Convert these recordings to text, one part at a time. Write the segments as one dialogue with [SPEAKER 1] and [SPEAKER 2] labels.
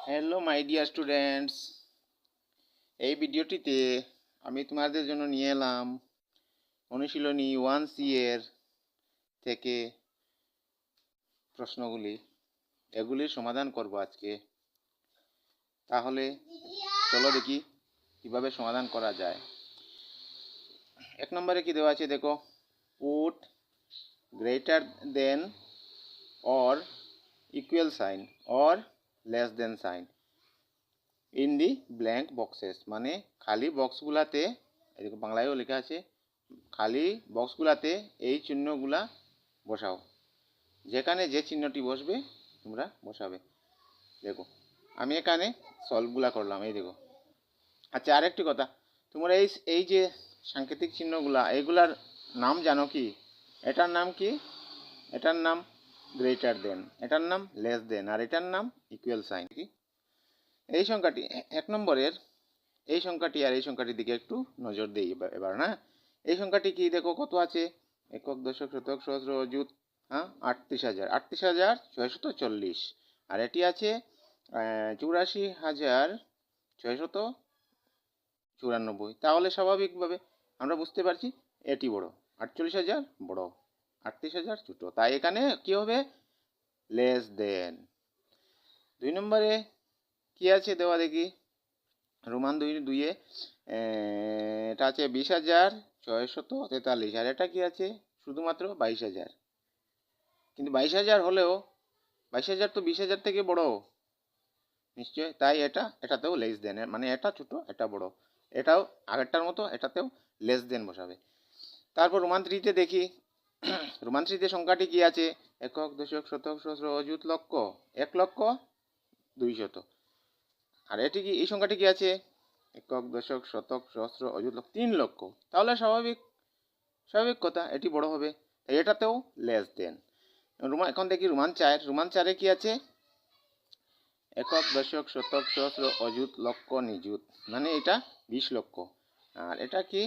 [SPEAKER 1] Hello my dear students, এই ভিডিওটিতে আমি তোমাদের জন্য নিয়ে এলাম অনুশীলনী 1C এর থেকে প্রশ্নগুলি। এগুলির সমাধান করব আজকে। তাহলে চলো দেখি কিভাবে সমাধান করা যায়। 1 নম্বরে কি দেওয়া আছে দেখো, put greater than or equal sign or less than sign in the blank boxes, মানে খালি বক্সগুলাতে, এদিকে বাংলায়ও লেখা আছে, খালি বক্সগুলাতে এই চিহ্নগুলা বসাও। যেখানে যে চিহ্নটি বসবে তোমরা বসাবে। দেখো আমি এখানে সলভগুলা করলাম, এই দেখো। আচ্ছা, আরেকটি কথা, তোমরা এই এই যে সাংকেতিক চিহ্নগুলা, এইগুলার নাম জানো কি? এটার নাম কি? এটার নাম গ্রেটার দেন, এটার নাম লেস দেন, আর এটার নাম ইকুয়াল সাইন। কি এই সংখ্যাটি 1 নম্বরের এই সংখ্যাটি আর এই সংখ্যাটির দিকে একটু নজর দিই এবার না। এই সংখ্যাটি কি দেখো, কত আছে? একক, দশক, শতক, সহস্র, অযুত, 38,640। আর এটি আছে 84,694। তাহলে স্বাভাবিকভাবে আমরা বুঝতে পারছি এটি বড়, 48,000 বড়, 38,000 ছোট। তাই এখানে কি হবে? Less than. 2 নম্বরে কি আছে দেওয়া দেখি, রোমান 2-2-এ এটা আছে 20,643, আর এটা কি আছে? শুধুমাত্র 22,000। কিন্তু 22,000 হলেও 22,000 তো 20,000 থেকে বড় নিশ্চয়, তাই এটাতেও লেস দেন, মানে এটা ছোট এটা বড়, এটাও আগেরটার মতো এটাতেও লেস দেন বসাবে। তারপর রোমান 3-তে দেখি, রোমান 3-তে সংখ্যাটি কি আছে? একক, দশক, শতক, সহস্র, অযুত, লক্ষ, 1,00,200। আর এটি কি, এই সংখ্যাটি কি আছে? একক, দশক, শতক, সহস্র, অযুত, লক্ষ, 3 লক্ষ। তাহলে স্বাভাবিক কথা এটি বড় হবে, তাই এটাতেও লেস দেন। এখন দেখি রোমান 4। রোমান 4-এ কি আছে? একক, দশক, শতক, সহস্র, অযুত, লক্ষ, নিযুত, মানে এটা 20 লক্ষ। আর এটা কি?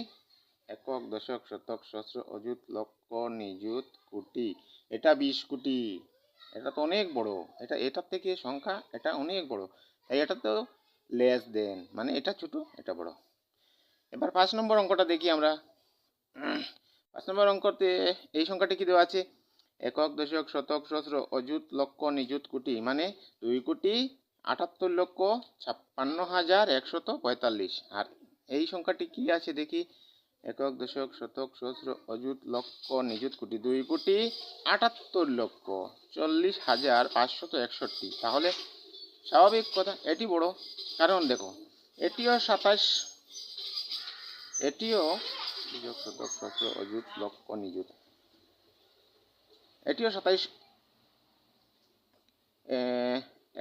[SPEAKER 1] একক, দশক, শতক, সহস্র, অযুত, লক্ষ, নিযুত, কোটি, এটা 20 কোটি। এটা তো অনেক বড়, এটার থেকে সংখ্যা এটা অনেক বড়, তাই এটা তো লেস দেন, মানে এটা ছোট এটা বড়। এবার 5 নম্বর অঙ্কটা দেখি আমরা। 5 নম্বর অঙ্কতে এই সংখ্যাটি কি দেওয়া আছে? একক, দশক, শতক, সহস্র, অযুত, লক্ষ, নিযুত, কোটি, মানে 2,78,56,145। আর এই সংখ্যাটি কি আছে দেখি, একক, দশক, শতক, সহস্র, অযুত, লক্ষ, নিযুত, কোটি, 2,78,40,561। তাহলে স্বাভাবিক কথা এটি বড়, কারণ দেখো এটিও 27, এটিও শতক, সহস্র, অযুত, লক্ষ, নিযুত, এটিও 27।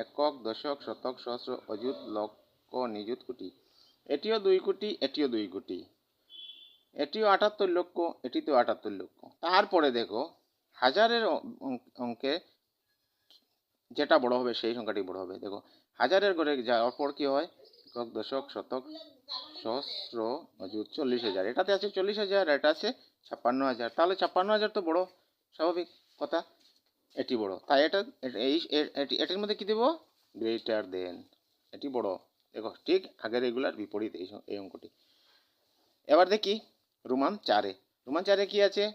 [SPEAKER 1] একক, দশক, শতক, সহস্র, অযুত, লক্ষ, নিযুত, কোটি, এটিও 2 কোটি, এটিও 2 কোটি, এটিও 78 লক্ষ, এটিতেও 78 লক্ষ। তারপরে দেখো হাজারের অঙ্কে যেটা বড় হবে সেই সংখ্যাটি বড় হবে। দেখো হাজারের ঘরে যাওয়ার পর কি হয়? একক, দশক, শতক, সহস্র, অযুত, 40,000। এটাতে আছে 40,000, এটা আছে 56,000। তাহলে 56,000 তো বড়, স্বাভাবিক কথা এটি বড়, তাই এটির মধ্যে কি দেব? গ্রেটার দেন, এটি বড়। দেখো ঠিক আগের এগুলার বিপরীত এই অঙ্কটি। এবার দেখি রোমান 4-এ। রোমান 4-এ কি আছে?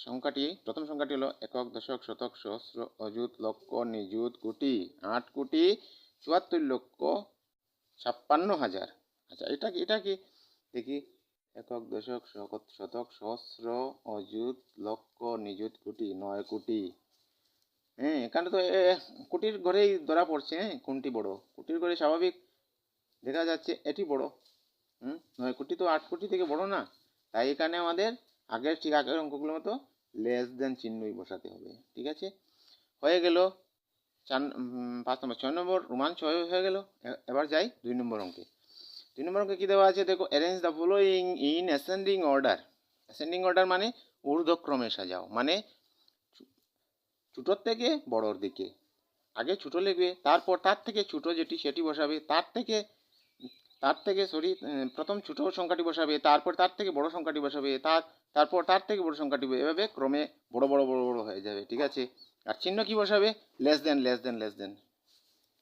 [SPEAKER 1] সংখ্যাটি, প্রথম সংখ্যাটি হলো একক, দশক, শতক, সহস্র, অযুত, লক্ষ, নিযুত, কোটি, 8,74,56,000। আচ্ছা এটা কি দেখি, একক, দশক, শতক, সহস্র, অযুত, লক্ষ, নিযুত, কোটি, 9 কোটি। এখানে তো কোটির ঘরেই ধরা পড়ছে, কোনটি বড়? কোটির ঘরে স্বাভাবিক দেখা যাচ্ছে এটি বড়। 9 কোটি তো 8 কোটি থেকে বড় না, তাই এখানে আমাদের আগের অঙ্কগুলোর মতো লেস দেন চিহ্নই বসাতে হবে। ঠিক আছে, হয়ে গেল 5 নম্বর। 6 নম্বর রোমান 6 হয়ে গেল। এবার যাই 2 নম্বর অঙ্কে। 2 নম্বর অঙ্কে কি দেওয়া আছে দেখো, arrange the following in ascending order. Ascending order মানে ঊর্ধ্বক্রমে সাজাও, মানে ছোটোর থেকে বড়োর দিকে। আগে ছোটো লিখবে, তারপর তার থেকে ছোটো যেটি সেটি বসাবে, প্রথম ছোট সংখ্যাটি বসাবে, তারপর তার থেকে বড় সংখ্যাটি বসাবে, তারপর তার থেকে বড় সংখ্যাটি, এভাবে ক্রমে বড় বড় বড় বড় হয়ে যাবে। ঠিক আছে, আর চিহ্ন কি বসাবে? Less than, less than, less than.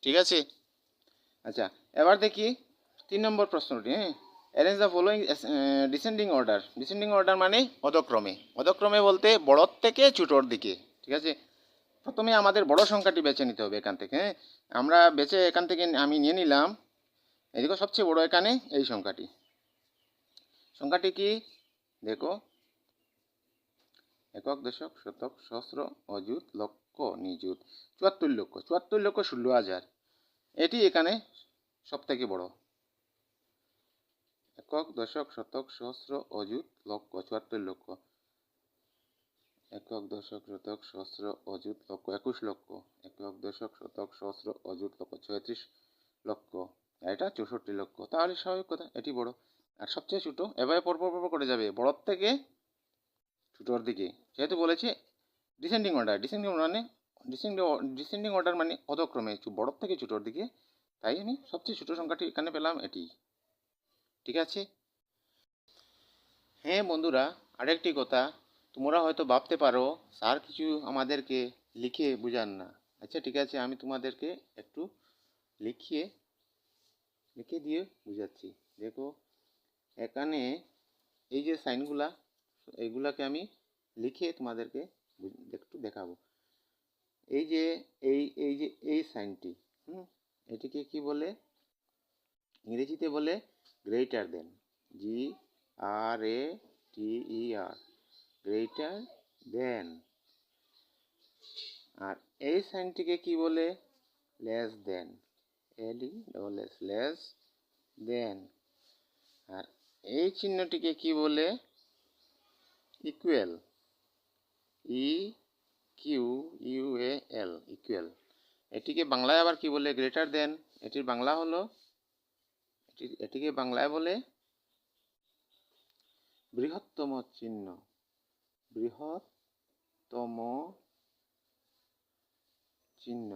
[SPEAKER 1] ঠিক আছে। আচ্ছা, এবার দেখি 3 নম্বর প্রশ্নটি। হ্যাঁ, arrange the following descending order. Descending order মানে অধক্রমে। অধক্রমে বলতে বড়োর থেকে ছোটোর দিকে। ঠিক আছে, প্রথমে আমাদের বড় সংখ্যাটি বেছে নিতে হবে এখান থেকে। হ্যাঁ, আমরা বেছে এখান থেকে আমি নিয়ে নিলাম, এদিকে সবচেয়ে বড় এখানে এই সংখ্যাটি। সংখ্যাটি কি দেখো, একক, দশক, শতক, সহস্র, অযুত, লক্ষ, নিযুত। 74 লক্ষ, 74 লক্ষ 16,000। এটি এখানে সব থেকে বড়। একক, দশক, শতক, সহস্র, অযুত, লক্ষ, 74 লক্ষ। একক, দশক, শতক, সহস্র, অযুত, লক্ষ, 21 লক্ষ। একক, দশক, শতক, সহস্র, অযুত, লক্ষ, 36 লক্ষ। আর এটা 64 লক্ষ। তাহলে স্বাভাবিক কথা এটি বড়। আর সবচেয়ে ছোট এভাবে পরপর করে যাবে বড়র থেকে ছোটোর দিকে। যেহেতু বলেছে ডিসেন্ডিং অর্ডার, ডিসেন্ডিং অর্ডার মানে অধক্রমে বড়র থেকে ছোটোর দিকে। তাই আমি সবচেয়ে ছোটো সংখ্যাটি এখানে পেলাম, এটি। ঠিক আছে। হ্যাঁ বন্ধুরা, আরেকটি কথা, তোমরা হয়তো ভাবতে পারো স্যার কিছু আমাদেরকে লিখে বুঝান না। আচ্ছা ঠিক আছে, আমি তোমাদেরকে একটু লিখে দিয়ে বুঝাচ্ছি। দেখো এখানে এই যে সাইনগুলা, এইগুলাকে আমি লিখে তোমাদেরকে একটু দেখাবো। এই যে এই সাইনটি, এটিকে কি বলে? ইংরেজিতে বলে greater than, GRATER, greater than. আর এই সাইনটিকে কি বলে? Less than, LESS, less than. আর এই চিহ্নটিকে কি বলে? Equal, EQUAL, equal. এটিকে বাংলায় আবার কি বলে? Greater than. এটির বাংলা হলো, এটিকে বাংলায় বলে বৃহত্তম চিহ্ন, বৃহত্তম চিহ্ন।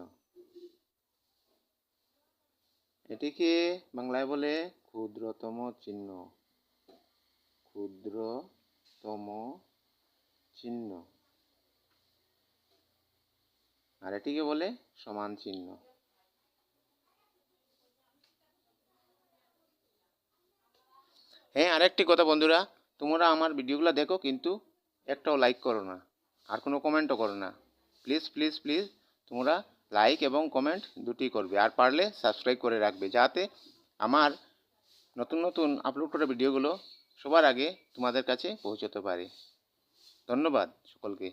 [SPEAKER 1] এটিকে বাংলায় বলে ক্ষুদ্রতম চিহ্ন, ক্ষুদ্রতম চিহ্ন। আর এটিকে বলে সমান চিহ্ন। হ্যাঁ, আরেকটি কথা বন্ধুরা, তোমরা আমার ভিডিওগুলো দেখো কিন্তু একটাও লাইক করো না, আর কোনো কমেন্টও করো না। প্লিজ প্লিজ প্লিজ তোমরা লাইক এবং কমেন্ট দুটি করবে, আর পারলে সাবস্ক্রাইব করে রাখবে, যাতে আমার নতুন নতুন আপলোড করা ভিডিওগুলো সবার আগে তোমাদের কাছে পৌঁছতে পারে। ধন্যবাদ সকলকে।